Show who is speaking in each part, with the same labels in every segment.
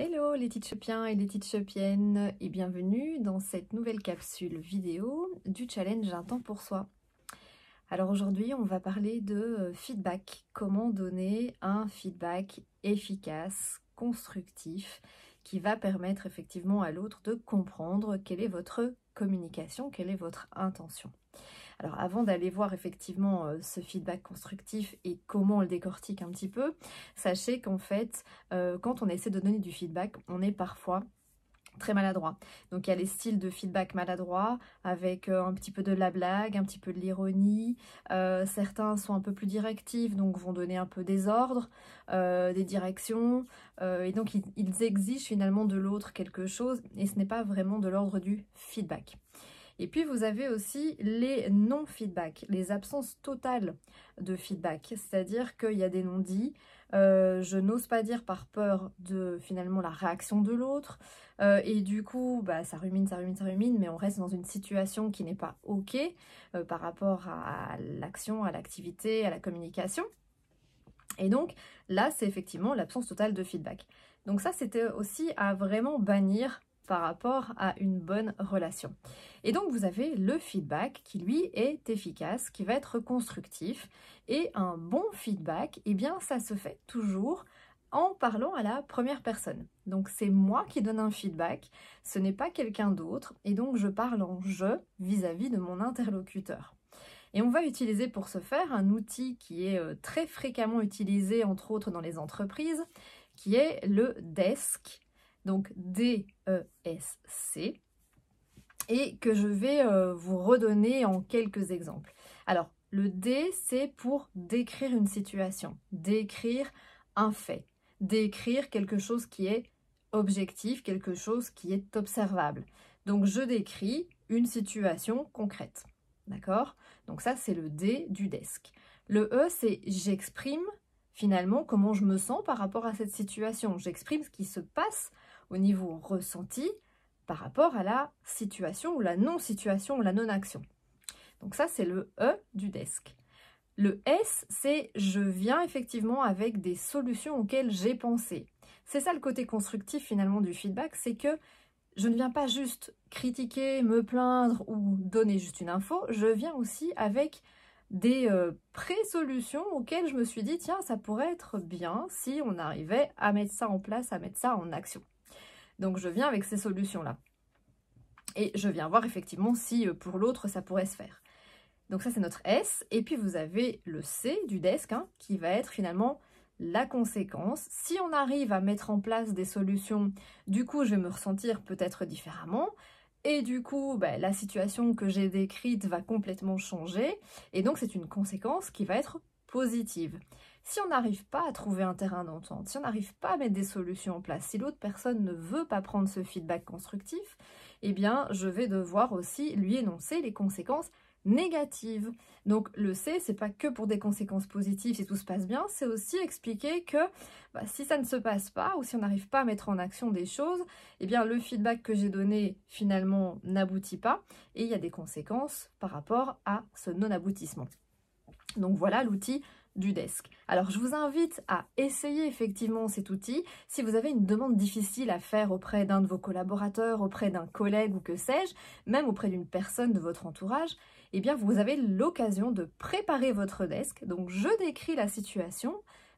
Speaker 1: Hello les Teachopiens et les Teachopiennes et bienvenue dans cette nouvelle capsule vidéo du challenge Un temps pour soi. Alors aujourd'hui on va parler de feedback, comment donner un feedback efficace, constructif, qui va permettre effectivement à l'autre de comprendre quelle est votre communication, quelle est votre intention. Alors avant d'aller voir effectivement ce feedback constructif et comment on le décortique un petit peu, sachez qu'en fait, quand on essaie de donner du feedback, on est parfois très maladroit. Donc il y a les styles de feedback maladroit avec un petit peu de la blague, un petit peu de l'ironie. Certains sont un peu plus directifs, donc vont donner un peu des ordres, des directions. Et donc ils exigent finalement de l'autre quelque chose et ce n'est pas vraiment de l'ordre du feedback. Et puis vous avez aussi les non-feedback, les absences totales de feedback, c'est-à-dire qu'il y a des non-dits, je n'ose pas dire par peur de finalement la réaction de l'autre, et du coup ça rumine, mais on reste dans une situation qui n'est pas ok par rapport à l'action, à l'activité, à la communication. Et donc là c'est effectivement l'absence totale de feedback. Donc ça c'était aussi à vraiment bannir par rapport à une bonne relation. Et donc vous avez le feedback qui lui est efficace, qui va être constructif, et un bon feedback, eh bien ça se fait toujours en parlant à la première personne. Donc c'est moi qui donne un feedback, ce n'est pas quelqu'un d'autre, et donc je parle en je vis-à-vis de mon interlocuteur. Et on va utiliser pour ce faire un outil qui est très fréquemment utilisé entre autres dans les entreprises, qui est le DESC, donc D-E-S-C, et que je vais vous redonner en quelques exemples. Alors, le D, c'est pour décrire une situation, décrire un fait, décrire quelque chose qui est objectif, quelque chose qui est observable. Donc, je décris une situation concrète, d'accord? Donc ça, c'est le D du DESC. Le E, c'est j'exprime finalement comment je me sens par rapport à cette situation. J'exprime ce qui se passe au niveau ressenti par rapport à la situation ou la non-situation ou la non-action. Donc ça, c'est le E du DESC. Le S, c'est je viens effectivement avec des solutions auxquelles j'ai pensé. C'est ça le côté constructif finalement du feedback, c'est que je ne viens pas juste critiquer, me plaindre ou donner juste une info, je viens aussi avec des pré-solutions auxquelles je me suis dit, tiens, ça pourrait être bien si on arrivait à mettre ça en place, à mettre ça en action. Donc je viens avec ces solutions-là. Et je viens voir effectivement si pour l'autre ça pourrait se faire. Donc ça c'est notre S. Et puis vous avez le C du DESC qui va être finalement la conséquence. Si on arrive à mettre en place des solutions, du coup je vais me ressentir peut-être différemment. Et du coup, la situation que j'ai décrite va complètement changer. Et donc c'est une conséquence qui va être positive. Si on n'arrive pas à trouver un terrain d'entente, si on n'arrive pas à mettre des solutions en place, si l'autre personne ne veut pas prendre ce feedback constructif, eh bien, je vais devoir aussi lui énoncer les conséquences négatives. Donc, le C, c'est pas que pour des conséquences positives si tout se passe bien, c'est aussi expliquer que si ça ne se passe pas ou si on n'arrive pas à mettre en action des choses, eh bien, le feedback que j'ai donné finalement n'aboutit pas et il y a des conséquences par rapport à ce non-aboutissement. Donc, voilà l'outil du DESC. Alors je vous invite à essayer effectivement cet outil. Si vous avez une demande difficile à faire auprès d'un de vos collaborateurs, auprès d'un collègue ou que sais-je, même auprès d'une personne de votre entourage, eh bien vous avez l'occasion de préparer votre DESC. Donc je décris la situation,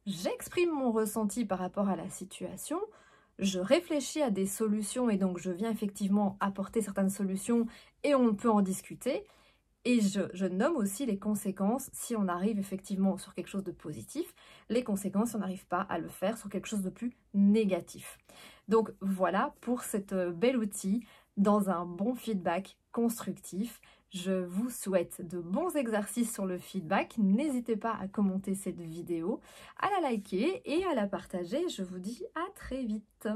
Speaker 1: j'exprime mon ressenti par rapport à la situation, je réfléchis à des solutions et donc je viens effectivement apporter certaines solutions et on peut en discuter. Et je nomme aussi les conséquences si on arrive effectivement sur quelque chose de positif, les conséquences si on n'arrive pas à le faire sur quelque chose de plus négatif. Donc voilà pour cet bel outil dans un bon feedback constructif. Je vous souhaite de bons exercices sur le feedback. N'hésitez pas à commenter cette vidéo, à la liker et à la partager. Je vous dis à très vite.